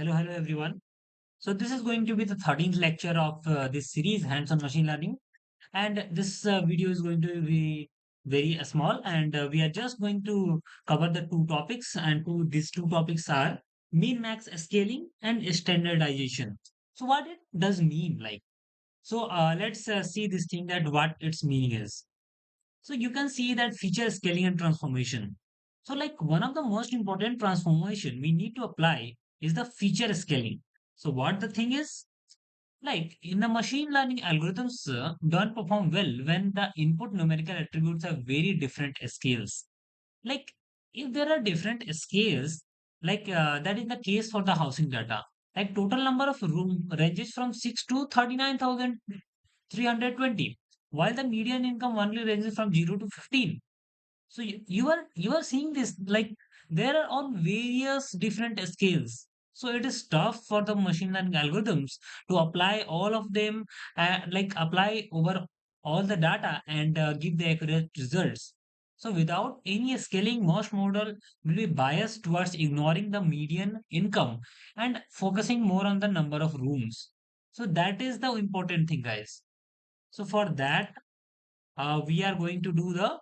Hello everyone. So this is going to be the 13th lecture of this series, Hands-on Machine Learning. And this video is going to be very small, and we are just going to cover the two topics. And these two topics are mean max scaling and standardization. So what it does mean like? So let's see this thing that what its meaning is. So you can see that feature scaling and transformation. So like one of the most important transformation we need to apply is the feature scaling. So what the thing is, like in the machine learning algorithms don't perform well when the input numerical attributes have very different scales. Like if there are different scales, like that is the case for the housing data. Like total number of room ranges from 6 to 39,320, while the median income only ranges from 0 to 15. So you are seeing this like there are on various different scales. So it is tough for the machine learning algorithms to apply all of them, like apply over all the data and give the accurate results. So without any scaling, most model will be biased towards ignoring the median income and focusing more on the number of rooms. So that is the important thing, guys. So for that, we are going to do the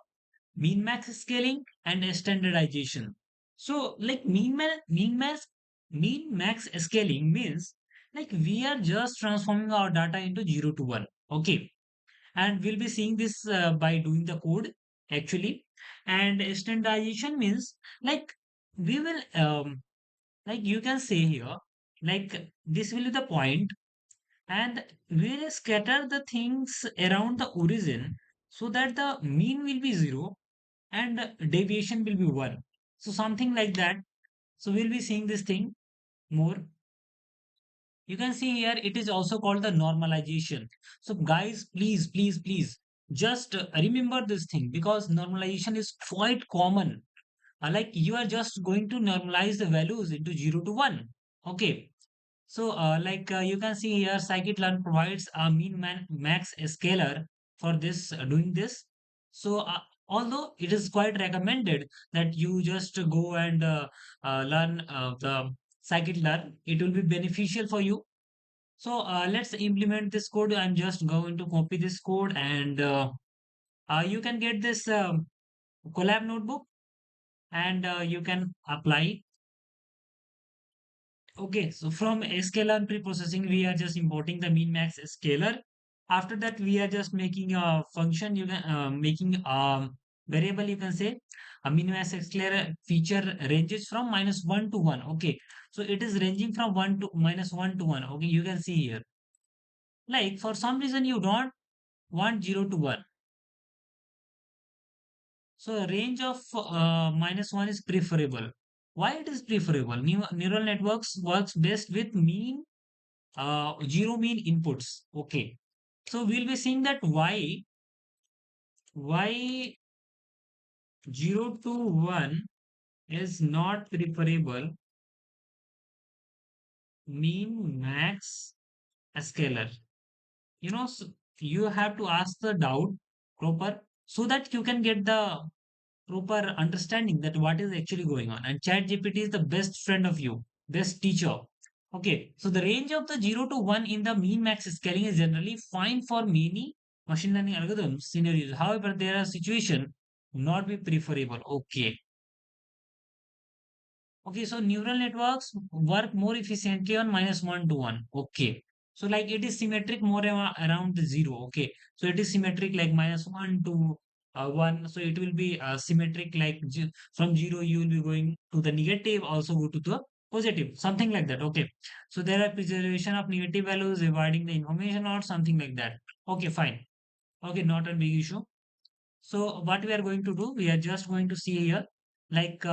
mean max scaling and standardization. So like mean max scaling means like we are just transforming our data into 0 to 1. Okay. And we'll be seeing this by doing the code actually. And standardization means like we will like you can say here like this will be the point, and we'll scatter the things around the origin so that the mean will be 0 and deviation will be 1. So something like that. So we'll be seeing this thing more. You can see here it is also called the normalization. So guys, please just remember this thing because normalization is quite common. Like you are just going to normalize the values into 0 to 1. Okay. So like you can see here scikit-learn provides a max scalar for this doing this. So although it is quite recommended that you just go and learn the scikit-learn, it will be beneficial for you. So let's implement this code. I'm just going to copy this code, and you can get this collab notebook, and you can apply. Okay, so from scalar and pre-processing, we are just importing the min max scalar. After that, we are just making a function. You can making a variable. You can say a min max scalar feature ranges from -1 to 1. Okay, so it is ranging from -1 to 1. Okay, you can see here. Like for some reason you don't want 0 to 1. So a range of -1 is preferable. Why it is preferable? Neural networks works best with zero mean inputs. Okay. So we'll be seeing that why 0 to 1 is not preferable mean max scalar. You know, you have to ask the doubt proper so that you can get the proper understanding that what is actually going on. And chat gpt is the best friend of you, best teacher. Okay, so the range of the 0 to 1 in the mean max scaling is generally fine for many machine learning algorithms scenarios. However, there are situations not be preferable. Okay. Okay, so neural networks work more efficiently on -1 to 1. Okay. So like it is symmetric more around the 0. Okay. So it is symmetric like -1 to 1. So it will be symmetric like from 0 you will be going to the negative, also go to the positive, something like that. Okay. So there are preservation of negative values, avoiding the information or something like that. Okay, fine. Okay, not a big issue. So what we are going to do, we are just going to see here, like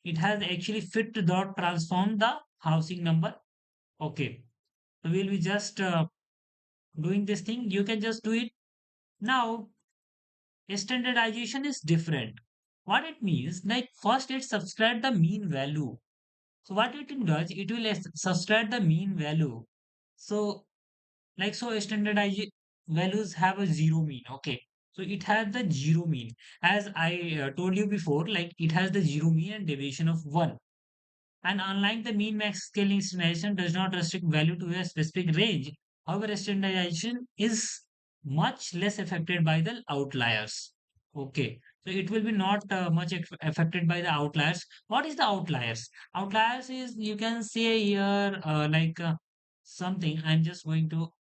it has actually fit dot transform the housing number. Okay, so we'll be just doing this thing. You can just do it now. Standardization is different. What it means, like first it subtract the mean value. So what it does, it will subtract the mean value. So like so standardized values have a zero mean. Okay, so it has the zero mean, as I told you before, like it has the zero mean and deviation of 1. And unlike the mean max scaling, standardization does not restrict value to a specific range. However, standardization is much less affected by the outliers. Okay, so it will be not much affected by the outliers. What is the outliers? Outliers is, you can say here, something. I'm just going to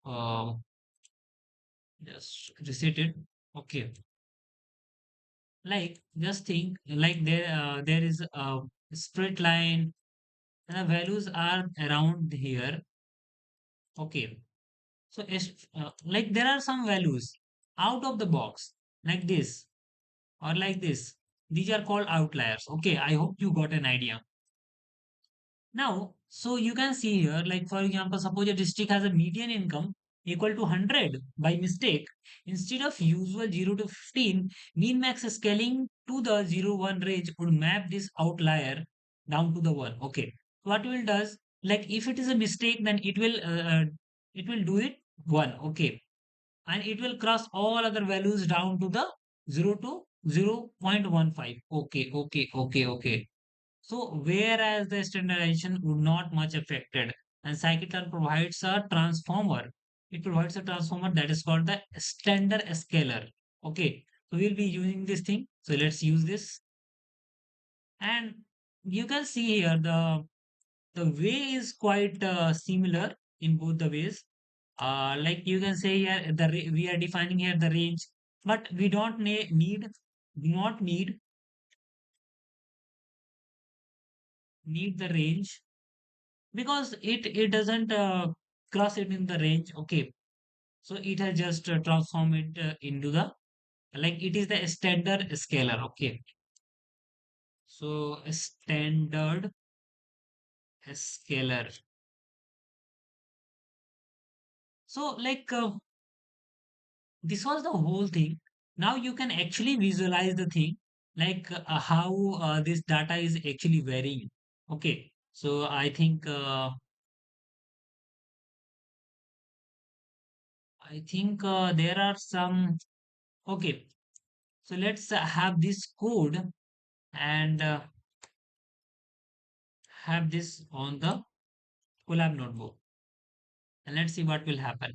just reset it. Okay, like just think like there is a straight line and the values are around here. Okay, so like there are some values out of the box like this or like this. These are called outliers. Okay, I hope you got an idea. Now, so you can see here, like for example, suppose a district has a median income equal to 100 by mistake. Instead of usual 0 to 15, mean max scaling to the 0 1 range would map this outlier down to the 1. Okay. What will does, like if it is a mistake, then it will do it 1. Okay. And it will cross all other values down to the 0 to 0.15. Okay, okay, okay, okay. So whereas the standardization would not much affected, and scikit-learn provides a transformer. It provides a transformer that is called the standard scalar. Okay, so we'll be using this thing. So let's use this, and you can see here the way is quite similar in both the ways. Like you can say here we are defining here the range, but we don't do not need the range because it doesn't cross it in the range. Okay, so it has just transformed it into the, like it is the standard scalar. Okay, so a standard scalar. So like this was the whole thing. Now you can actually visualize the thing, like how this data is actually varying. Okay, so I think there are some. Okay, so let's have this code and have this on the Colab notebook, and let's see what will happen.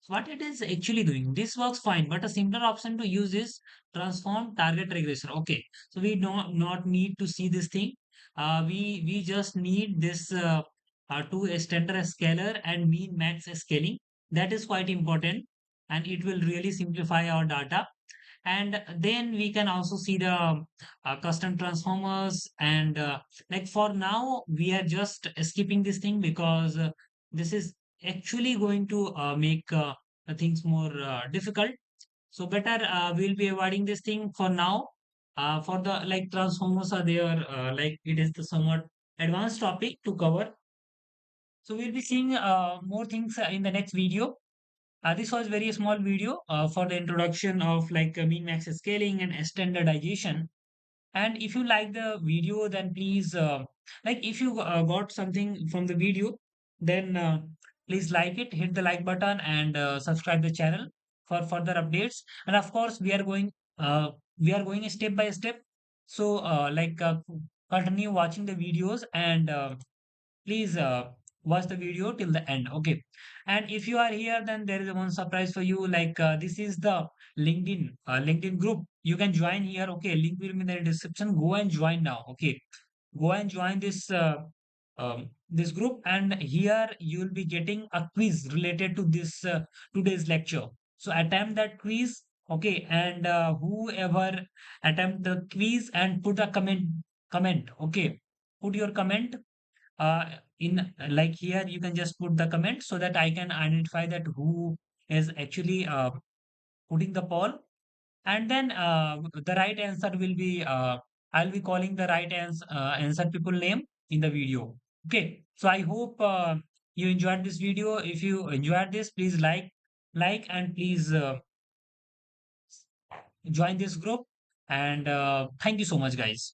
So what it is actually doing, this works fine, but a simpler option to use is transform target regression. Okay, so we don't not need to see this thing. We just need this to a standard scalar and mean max scaling. That is quite important, and it will really simplify our data. And then we can also see the custom transformers, and like for now we are just skipping this thing because this is actually going to make things more difficult. So better we'll be avoiding this thing for now. For the like transformers are there, like it is the somewhat advanced topic to cover. So we'll be seeing more things in the next video. This was very small video for the introduction of like mean max scaling and standardization. And if you like the video, then please, like if you got something from the video, then please like it, hit the like button, and subscribe the channel for further updates. And of course, we are going step by step. So continue watching the videos and please watch the video till the end. Okay, and if you are here, then there is one surprise for you. Like this is the LinkedIn group. You can join here. Okay, link will be in the description. Go and join now. Okay, go and join this group, and here you will be getting a quiz related to this today's lecture. So attempt that quiz. Okay, and whoever attempt the quiz and put a comment. Okay, put your comment uh, in like here you can just put the comment so that I can identify that who is actually putting the poll, and then the right answer will be I'll be calling the right answer people name in the video. Okay, so I hope you enjoyed this video. If you enjoyed this, please like and please join this group, and thank you so much guys.